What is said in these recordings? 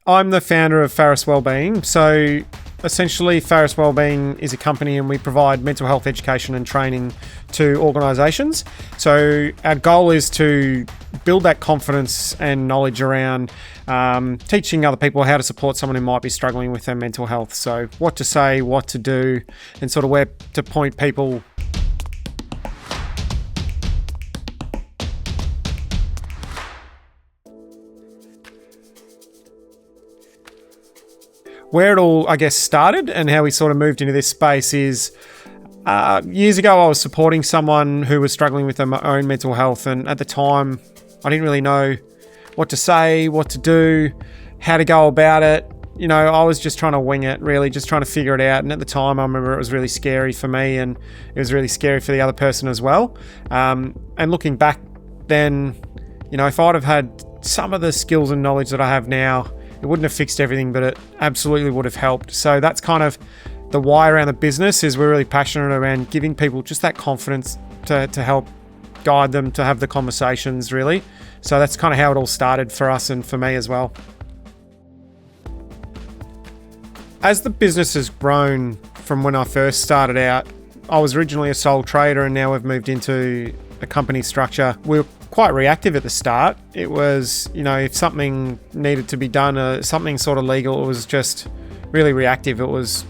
I'm the founder of Pharus Wellbeing. So essentially, Pharus Wellbeing is a company and we provide mental health education and training to organisations. So our goal is to build that confidence and knowledge around teaching other people how to support someone who might be struggling with their mental health. So what to say, what to do, and sort of where to point people. Where it all, I guess, started and how we sort of moved into this space is years ago I was supporting someone who was struggling with their own mental health, and at the time I didn't really know what to say, what to do, how to go about it. You know, I was just trying to wing it, really, just trying to figure it out. And at the time I remember it was really scary for me and it was really scary for the other person as well. And looking back then, you know, if I'd have had some of the skills and knowledge that I have now, it wouldn't have fixed everything, but it absolutely would have helped. So that's kind of the why around the business, is we're really passionate around giving people just that confidence to help guide them to have the conversations, really. So that's kind of how it all started for us and for me as well. As the business has grown from when I first started out, I was originally a sole trader and now we've moved into a company structure. We're quite reactive at the start. It was, you know, if something needed to be done, something sort of legal, it was just really reactive. It was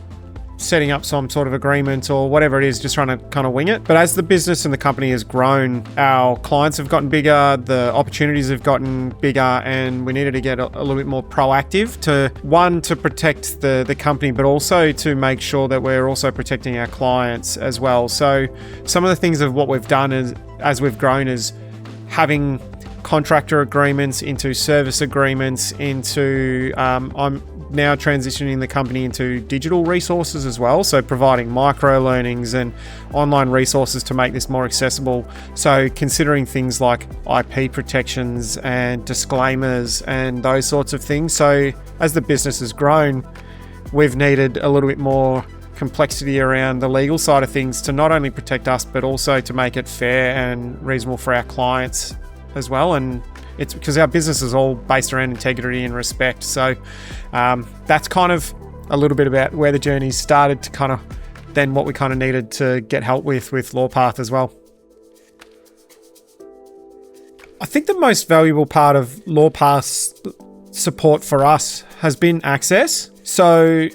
setting up some sort of agreement or whatever it is, just trying to kind of wing it. But as the business and the company has grown, our clients have gotten bigger, the opportunities have gotten bigger, and we needed to get a little bit more proactive to protect the company, but also to make sure that we're also protecting our clients as well. So some of the things of what we've done is, as we've grown, is having contractor agreements into service agreements into I'm now transitioning the company into digital resources as well, so providing micro learnings and online resources to make this more accessible. So considering things like IP protections and disclaimers and those sorts of things. So as the business has grown, we've needed a little bit more complexity around the legal side of things to not only protect us, but also to make it fair and reasonable for our clients as well. And it's because our business is all based around integrity and respect. So that's kind of a little bit about where the journey started to kind of then what we kind of needed to get help with Lawpath as well. I think the most valuable part of Lawpath's support for us has been access. So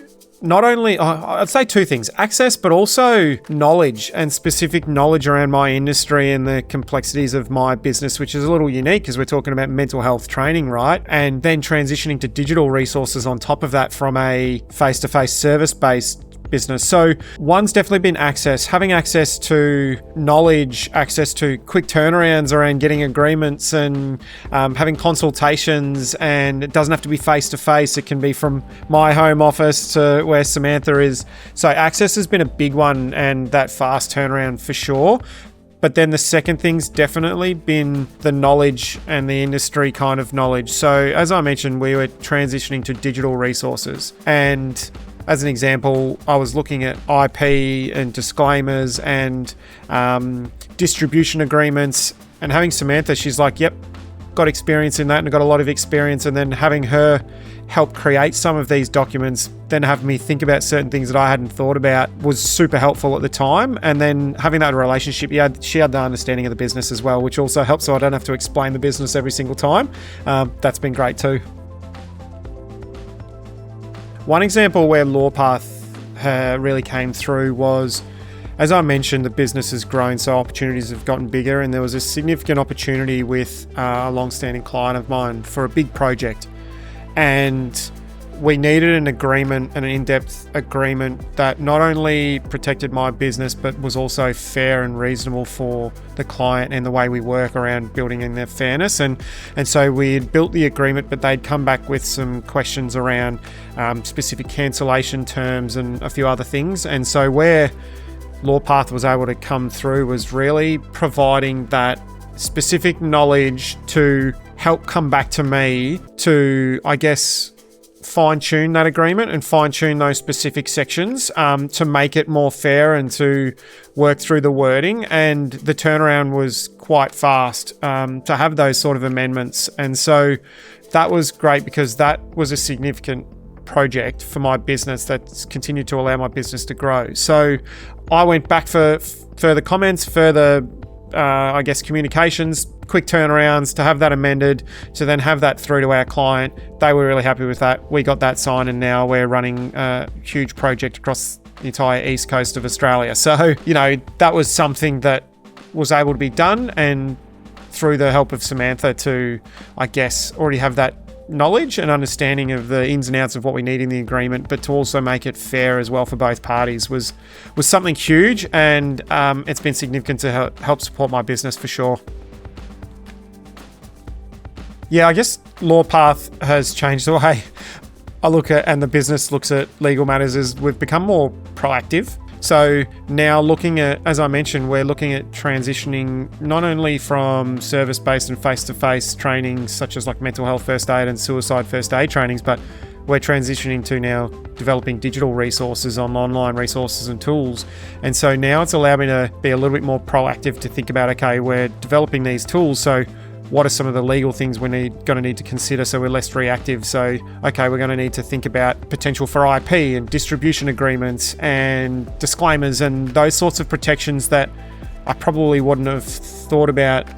not only, I'd say two things, access, but also knowledge, and specific knowledge around my industry and the complexities of my business, which is a little unique because we're talking about mental health training, right? And then transitioning to digital resources on top of that from a face-to-face service-based business. So one's definitely been access, having access to knowledge, access to quick turnarounds around getting agreements and having consultations, and it doesn't have to be face to face. It can be from my home office to where Samantha is. So access has been a big one, and that fast turnaround for sure. But then the second thing's definitely been the knowledge and the industry kind of knowledge. So as I mentioned, we were transitioning to digital resources, and as an example, I was looking at IP and disclaimers and distribution agreements, and having Samantha, she's like, yep, got experience in that and got a lot of experience. And then having her help create some of these documents, then have me think about certain things that I hadn't thought about, was super helpful at the time. And then having that relationship, she had the understanding of the business as well, which also helps, so I don't have to explain the business every single time. That's been great too. One example where Lawpath really came through was, as I mentioned, the business has grown, so opportunities have gotten bigger, and there was a significant opportunity with a long-standing client of mine for a big project. And we needed an agreement, an in-depth agreement that not only protected my business, but was also fair and reasonable for the client and the way we work around building in their fairness. And so we had built the agreement, but they'd come back with some questions around specific cancellation terms and a few other things. And so where Lawpath was able to come through was really providing that specific knowledge to help come back to me to, I guess, fine-tune that agreement and fine-tune those specific sections to make it more fair and to work through the wording. And the turnaround was quite fast to have those sort of amendments. And so that was great because that was a significant project for my business that's continued to allow my business to grow. So I went back for further comments, further communications, quick turnarounds to have that amended, to then have that through to our client. They were really happy with that. We got that signed, and now we're running a huge project across the entire east coast of Australia. So, that was something that was able to be done, and through the help of Samantha to, already have that knowledge and understanding of the ins and outs of what we need in the agreement, but to also make it fair as well for both parties was something huge, and it's been significant to help support my business for sure. Yeah, I guess Lawpath has changed the way I look at, and the business looks at legal matters, as we've become more proactive. So now looking at, as I mentioned, we're looking at transitioning not only from service-based and face-to-face trainings such as like mental health first aid and suicide first aid trainings, but we're transitioning to now developing digital resources on online resources and tools. And so now it's allowed me to be a little bit more proactive to think about, okay, we're developing these tools, so what are some of the legal things we're going to need to consider so we're less reactive? So, okay, we're going to need to think about potential for IP and distribution agreements and disclaimers and those sorts of protections that I probably wouldn't have thought about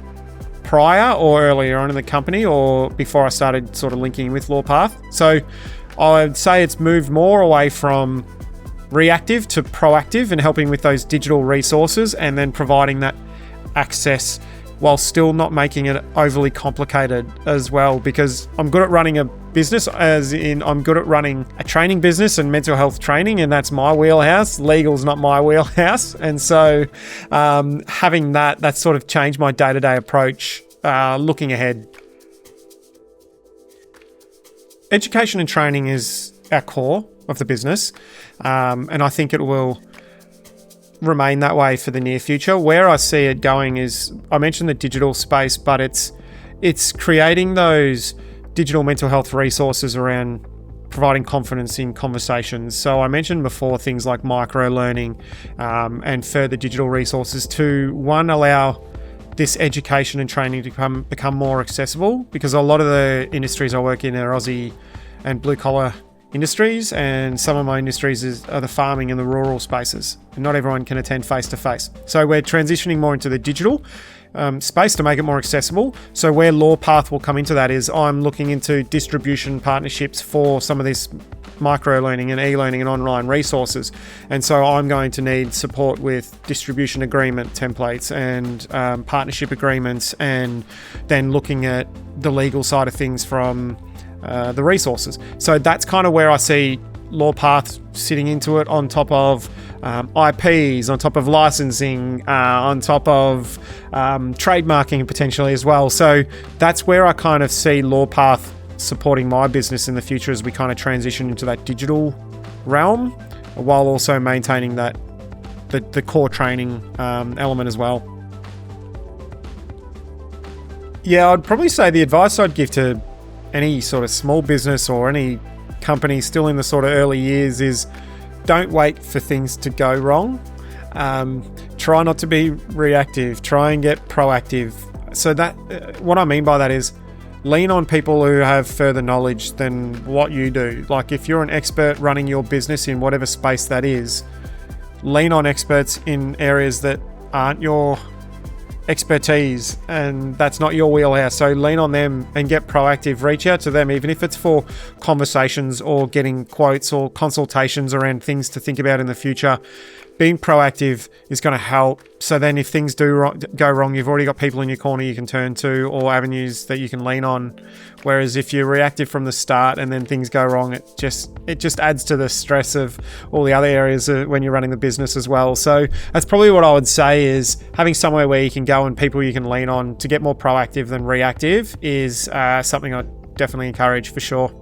prior or earlier on in the company, or before I started sort of linking with Lawpath. So I'd say it's moved more away from reactive to proactive and helping with those digital resources, and then providing that access while still not making it overly complicated as well, because I'm good at running a business, as in I'm good at running a training business and mental health training, and that's my wheelhouse. Legal's not my wheelhouse. And so having that's sort of changed my day-to-day approach looking ahead. Education and training is our core of the business, and I think it will remain that way for the near future. Where I see it going is, I mentioned the digital space, but it's creating those digital mental health resources around providing confidence in conversations. So I mentioned before things like micro learning and further digital resources to, one, allow this education and training to become more accessible, because a lot of the industries I work in are Aussie and blue collar industries, and some of my industries are the farming and the rural spaces, and not everyone can attend face-to-face. So we're transitioning more into the digital space to make it more accessible. So where Lawpath will come into that is, I'm looking into distribution partnerships for some of this micro-learning and e-learning and online resources. And so I'm going to need support with distribution agreement templates and partnership agreements, and then looking at the legal side of things from the resources. So that's kind of where I see Lawpath sitting into it, on top of IPs, on top of licensing, on top of trademarking potentially as well. So that's where I kind of see Lawpath supporting my business in the future, as we kind of transition into that digital realm, while also maintaining that the core training element as well. Yeah, I'd probably say the advice I'd give to any sort of small business or any company still in the sort of early years is, don't wait for things to go wrong. Try not to be reactive. Try and get proactive. So that what I mean by that is, lean on people who have further knowledge than what you do. Like, if you're an expert running your business in whatever space that is, lean on experts in areas that aren't your expertise and that's not your wheelhouse. So lean on them and get proactive. Reach out to them, even if it's for conversations or getting quotes or consultations around things to think about in the future. Being proactive is going to help. So then if things do go wrong, you've already got people in your corner you can turn to, or avenues that you can lean on. Whereas if you're reactive from the start and then things go wrong, it just adds to the stress of all the other areas when you're running the business as well. So that's probably what I would say, is having somewhere where you can go and people you can lean on to get more proactive than reactive is something I'd definitely encourage for sure.